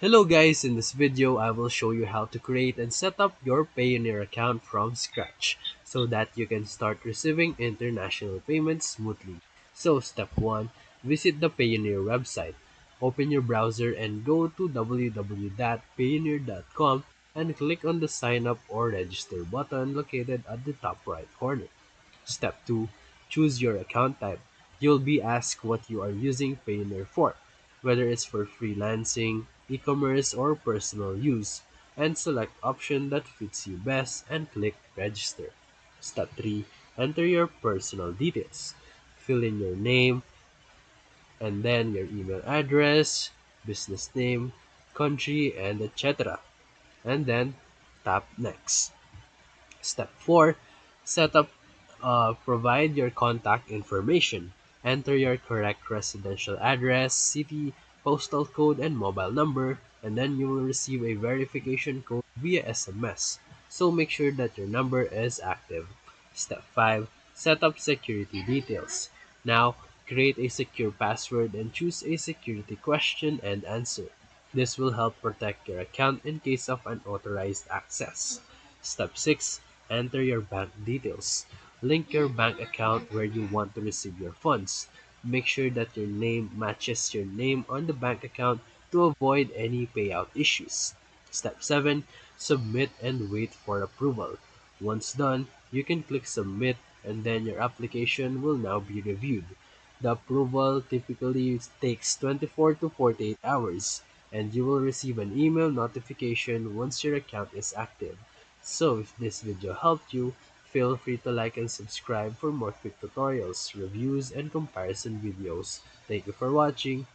Hello guys, in this video I will show you how to create and set up your Payoneer account from scratch so that you can start receiving international payments smoothly. So step 1, visit the Payoneer website. Open your browser and go to www.payoneer.com and click on the sign up or register button located at the top right corner. Step 2. Choose your account type. You'll be asked what you are using Payoneer for, whether it's for freelancing, e-commerce, or personal use, and select option that fits you best and click register. Step 3. Enter your personal details. Fill in your name and then your email address, business name, country, and etc. And then tap next. Step 4. Set up Provide your contact information. Enter your correct residential address, city, postal code, and mobile number, and then you will receive a verification code via SMS. So make sure that your number is active. Step 5. Set up security details. Now, create a secure password and choose a security question and answer. This will help protect your account in case of unauthorized access. Step 6. Enter your bank details. Link your bank account where you want to receive your funds. Make sure that your name matches your name on the bank account to avoid any payout issues. Step 7. Submit and wait for approval. Once done, you can click submit and then your application will now be reviewed. The approval typically takes 24 to 48 hours, and you will receive an email notification once your account is active. So if this video helped you, feel free to like and subscribe for more quick tutorials, reviews, and comparison videos. Thank you for watching.